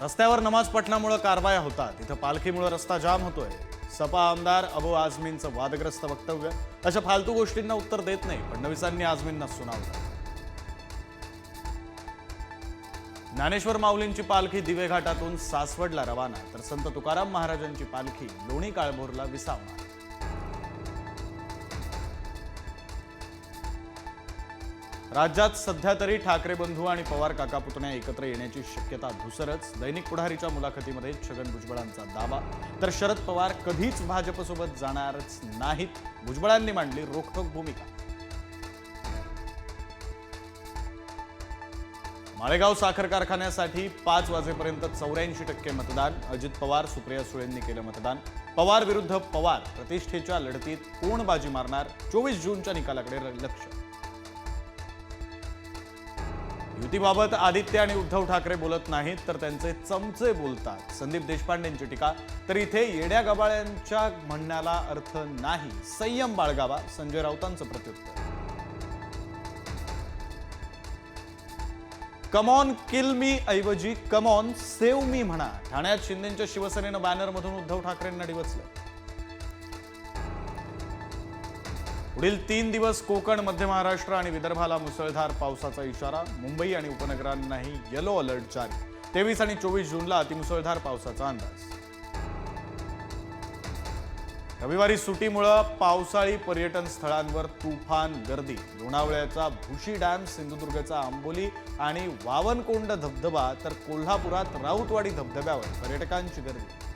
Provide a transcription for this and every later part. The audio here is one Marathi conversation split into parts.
रस्त्यावर नमाज पठणामुळे कारवाया होतात, इथं पालखीमुळे रस्ता जाम होतोय। सपा आमदार अबू आझमींचं वादग्रस्त वक्तव्य, अशा फालतू गोष्टींना उत्तर देत नाही फडणवीसांनी आझमींना सुनावलं। ज्ञानेश्वर माऊलींची पालखी दिवे घाटातून सासवडला रवाना, तर संत तुकाराम महाराजांची पालखी लोणी काळभोरला विसावणार। राज्यात सध्या तरी ठाकरे बंधू आणि पवार काका पुतण्या एकत्र येण्याची शक्यता धुसरच। दैनिक पुढारीच्या मुलाखतीमध्ये छगन भुजबळांचा दावा, तर शरद पवार कधीच भाजपसोबत जाणारच नाहीत। भुजबळांनी मांडली रोखठोक भूमिका। माळेगाव साखर कारखान्यासाठी 5 वाजेपर्यंत 84% मतदान। अजित पवार सुप्रिया सुळेंनी केलं मतदान। पवार विरुद्ध पवार प्रतिष्ठेच्या लढतीत कोण बाजी मारणार, 24 जूनच्या निकालाकडे लक्ष। युतीबाबत आदित्य आणि उद्धव ठाकरे बोलत नाहीत, तर त्यांचे चमचे बोलतात। संदीप देशपांडेंची टीका, तर इथे येड्या गबाळ्यांच्या म्हणण्याला अर्थ नाही, संयम बाळगावा, संजय राऊतांचं प्रत्युत्तर। कम ऑन किल मी ऐवजी कम ऑन सेव्ह मी म्हणा। ठाण्यात शिंदेच्या शिवसेनेनं बॅनरमधून उद्धव ठाकरेंना डिवचलं। पुढील 3 दिवस कोकण, मध्य महाराष्ट्र आणि विदर्भाला मुसळधार पावसाचा इशारा। मुंबई आणि उपनगरांनाही येलो अलर्ट जारी। 23 आणि 24 जूनला अतिमुसळधार पावसाचा अंदाज। रविवारी सुटीमुळे पावसाळी पर्यटन स्थळांवर तुफान गर्दी। लोणावळ्याचा भुशी डॅम, सिंधुदुर्गचा आंबोली आणि वावनकोंड धबधबा, तर कोल्हापुरात राऊतवाडी धबधब्यावर पर्यटकांची गर्दी।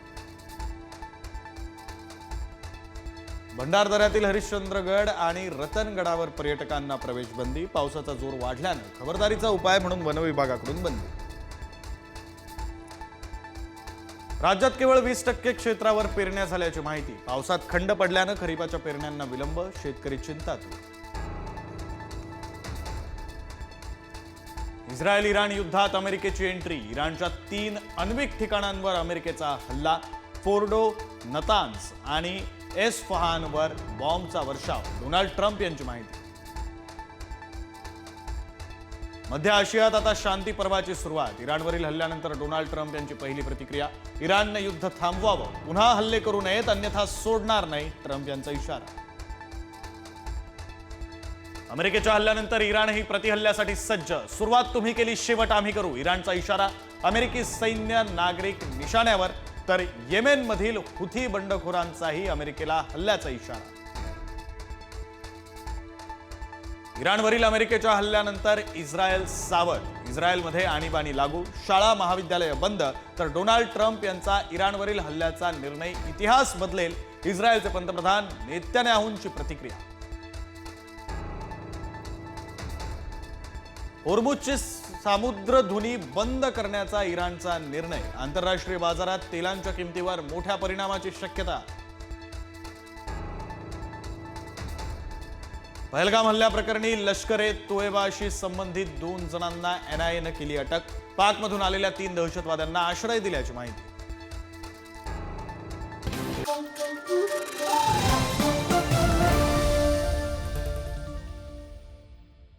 भंडारदऱ्यातील हरिश्चंद्रगड आणि रतनगडावर पर्यटकांना प्रवेश बंदी। पावसाचा जोर वाढल्यानं खबरदारीचा उपाय म्हणून वनविभागाकडून बंदी। राज्यात केवळ 20% क्षेत्रावर पेरण्या झाल्याची माहिती। पावसात खंड पडल्यानं खरीपाच्या पेरण्यांना विलंब, शेतकरी चिंतातूर। इस्रायल इराण युद्धात अमेरिकेची एंट्री। इराणच्या 3 आण्विक ठिकाणांवर अमेरिकेचा हल्ला। फोर्डो, नतान्स आणि एस्फहानवर बॉम्बचा वर्षाव। डोनाल्ड ट्रम्प यांची माहिती। मध्य आशियात आता शांती पर्वाची सुरुवात। इराणवरील हल्ल्यानंतर डोनाल्ड ट्रम्प यांची पहिली प्रतिक्रिया। इराणने युद्ध थांबवावं, पुन्हा हल्ले करू नयेत, अन्यथा सोडणार नाही, ट्रम्प यांचा इशारा। अमेरिकेच्या हल्ल्यानंतर इराणही प्रतिहल्ल्यासाठी सज्ज। सुरुवात तुम्ही केली, शेवट आम्ही करू, इराणचा इशारा। अमेरिकी सैन्य, नागरिक निशाण्यावर, तर येमेनमधील हुथी बंडखोरांचाही अमेरिकेला हल्ल्याचा इशारा। इराणवरील अमेरिकेच्या हल्ल्यानंतर इस्रायल सावध। इस्रायलमध्ये आणीबाणी लागू, शाळा महाविद्यालय बंद, तर डोनाल्ड ट्रम्प यांचा इराणवरील हल्ल्याचा निर्णय इतिहास बदलेल। इस्रायलचे पंतप्रधान नेतन्याहूंची प्रतिक्रिया। होर्मुझची सामुद्रधुनी बंद करण्याचा इराणचा निर्णय। आंतरराष्ट्रीय बाजारात तेलांच्या किमतीवर मोठ्या परिणामाची शक्यता। पहलगाम हल्ल्याप्रकरणी लष्कर-ए-तोयबाशी संबंधित 2 जणांना NIAनं केली अटक। पाकमधून आलेल्या 3 दहशतवाद्यांना आश्रय दिल्याची माहिती।